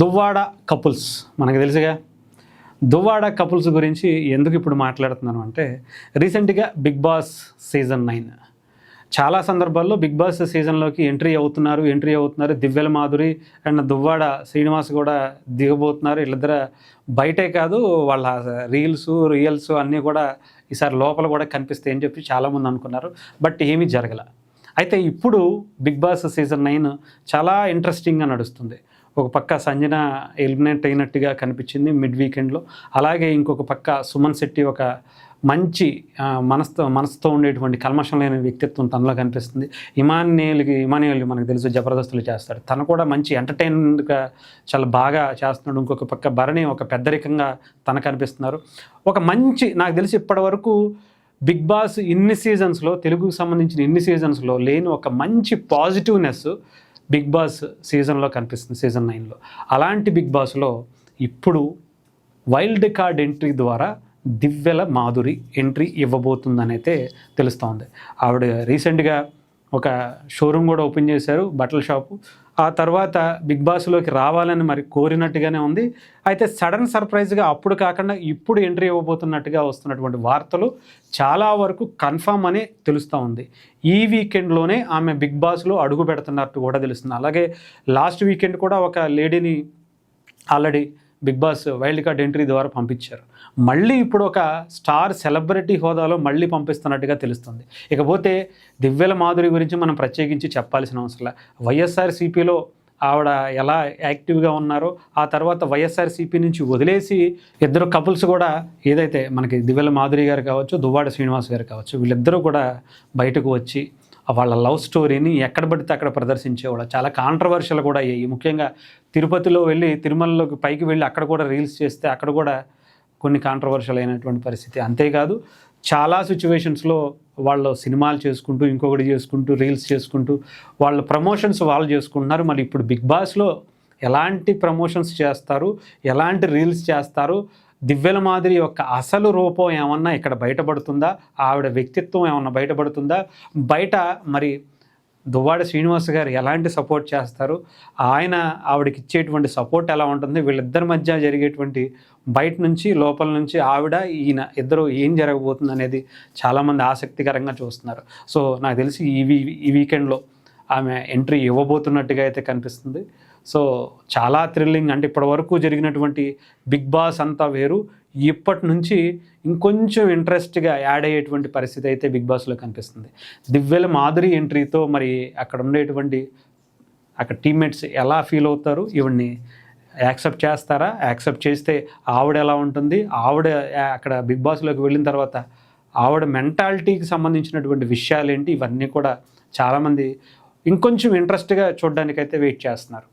Duvvada couples మనకు తెలుసుగా. Duvvada couples గురించి ఎందుకు ఇప్పుడు మాట్లాడుతున్నాను అంటే, రీసెంట్గా బిగ్ బాస్ సీజన్ 9 చాలా సందర్భాల్లో బిగ్ బాస్ సీజన్లోకి ఎంట్రీ అవుతున్నారు. దివ్యల మాధురి అండ్ దువ్వాడ శ్రీనివాస్ కూడా దిగబోతున్నారు. వీళ్ళిద్దరు బయటే కాదు, వాళ్ళ రియల్స్ అన్నీ కూడా ఈసారి లోపల కూడా కనిపిస్తాయని చెప్పి చాలామంది అనుకున్నారు. బట్ ఏమీ జరగల. అయితే ఇప్పుడు బిగ్ బాస్ సీజన్ 9 చాలా ఇంట్రెస్టింగ్గా నడుస్తుంది. ఒక పక్క సంజన ఎలిమినేట్ అయినట్టుగా కనిపించింది మిడ్ వీకెండ్లో. అలాగే ఇంకొక పక్క సుమన్ శెట్టి ఒక మంచి మనసుతో ఉండేటువంటి కల్మషం లేని వ్యక్తిత్వం తనలో కనిపిస్తుంది. ఇమాన్యుయల్ మనకు తెలుసు జబర్దస్తులు చేస్తాడు, తను కూడా మంచి ఎంటర్టైన్మెంట్గా చాలా బాగా చేస్తున్నాడు. ఇంకొక పక్క భరణి ఒక పెద్దరికంగా తనకు కనిపిస్తున్నారు. ఒక మంచి, నాకు తెలిసి ఇప్పటివరకు బిగ్ బాస్ ఇన్ని సీజన్స్లో, తెలుగుకు సంబంధించిన ఇన్ని సీజన్స్లో లేని ఒక మంచి పాజిటివ్నెస్ బిగ్ బాస్ సీజన్లో కనిపిస్తుంది, సీజన్ 9లో. అలాంటి బిగ్ బాస్లో ఇప్పుడు వైల్డ్ కార్డ్ ఎంట్రీ ద్వారా దివ్యల మాధురి ఎంట్రీ ఇవ్వబోతుందనైతే తెలుస్తోంది. ఆవిడ రీసెంట్గా ఒక షోరూమ్ కూడా ఓపెన్ చేశారు, బట్టల షాపు. ఆ తర్వాత బిగ్ బాస్లోకి రావాలని మరి కోరినట్టుగానే ఉంది. అయితే సడన్ సర్ప్రైజ్గా అప్పుడు కాకుండా ఇప్పుడు ఎంట్రీ ఇవ్వబోతున్నట్టుగా వస్తున్నటువంటి వార్తలు చాలా వరకు కన్ఫామ్ అని తెలుస్తూ ఉంది. ఈ వీకెండ్లోనే ఆమె బిగ్ బాస్లో అడుగు పెడుతున్నట్టు కూడా తెలుస్తుంది. అలాగే లాస్ట్ వీకెండ్ కూడా ఒక లేడీని already Bigg Boss wild card entry ద్వారా పంపించారు. మళ్ళీ ఇప్పుడు ఒక స్టార్ సెలబ్రిటీ హోదాలో మళ్ళీ పంపిస్తున్నట్టుగా తెలుస్తుంది. ఇకపోతే దివ్యల మాధురి గురించి మనం ప్రత్యేకించి చెప్పాల్సిన అవసరం లేదు. వైఎస్ఆర్సీపీలో ఆవిడ ఎలా యాక్టివ్గా ఉన్నారో, ఆ తర్వాత వైఎస్ఆర్సీపీ నుంచి వదిలేసి ఇద్దరు కపుల్స్ కూడా, ఏదైతే మనకి దివ్యల మాధురి గారు కావచ్చు, దువ్వాడ శ్రీనివాస్ గారు కావచ్చు, వీళ్ళిద్దరూ కూడా బయటకు వచ్చి వాళ్ళ లవ్ స్టోరీని ఎక్కడ పడితే అక్కడ ప్రదర్శించేవాళ్ళు. చాలా కాంట్రవర్షియల్ కూడా అయ్యాయి. ముఖ్యంగా తిరుపతిలో వెళ్ళి, తిరుమలలోకి పైకి వెళ్ళి అక్కడ కూడా రీల్స్ చేస్తే అక్కడ కూడా కొన్ని కాంట్రవర్షియల్ అయినటువంటి పరిస్థితి. అంతేకాదు చాలా సిచ్యువేషన్స్లో వాళ్ళు సినిమాలు చేసుకుంటూ, ఇంకొకటి చేసుకుంటూ, రీల్స్ చేసుకుంటూ వాళ్ళ ప్రమోషన్స్ వాళ్ళు చేసుకుంటున్నారు. మరి ఇప్పుడు బిగ్ బాస్లో ఎలాంటి ప్రమోషన్స్ చేస్తారు, ఎలాంటి రీల్స్ చేస్తారు, దివ్యల మాధురి యొక్క అసలు రూపం ఏమన్నా ఇక్కడ బయటపడుతుందా, ఆవిడ వ్యక్తిత్వం ఏమన్నా బయటపడుతుందా, బయట మరి దువ్వాడ శ్రీనివాస్ గారు ఎలాంటి సపోర్ట్ చేస్తారు, ఆవిడకి ఇచ్చేటువంటి సపోర్ట్ ఎలా ఉంటుంది, వీళ్ళిద్దరి మధ్య జరిగేటువంటి బయట నుంచి లోపల నుంచి ఈయన ఇద్దరు ఏం జరగబోతుంది అనేది చాలామంది ఆసక్తికరంగా చూస్తున్నారు. సో నాకు తెలిసి ఈ వీకెండ్లో ఆమె ఎంట్రీ ఇవ్వబోతున్నట్టుగా అయితే కనిపిస్తుంది. సో చాలా థ్రిల్లింగ్. అంటే ఇప్పటివరకు జరిగినటువంటి బిగ్ బాస్ అంతా వేరు, ఇప్పటి నుంచి ఇంకొంచెం ఇంట్రెస్ట్గా యాడ్ అయ్యేటువంటి పరిస్థితి అయితే బిగ్ బాస్లో కనిపిస్తుంది. దివ్యల మాధురి ఎంట్రీతో మరి అక్కడ టీమ్మేట్స్ ఎలా ఫీల్ అవుతారు, ఈవిడ్ని యాక్సెప్ట్ చేస్తారా, యాక్సెప్ట్ చేస్తే ఆవిడ ఎలా ఉంటుంది, ఆవిడ అక్కడ బిగ్ బాస్లోకి వెళ్ళిన తర్వాత ఆవిడ మెంటాలిటీకి సంబంధించినటువంటి విషయాలు ఏంటి, ఇవన్నీ కూడా చాలామంది ఇంకొంచెం ఇంట్రెస్ట్గా చూడడానికైతే వెయిట్ చేస్తున్నారు.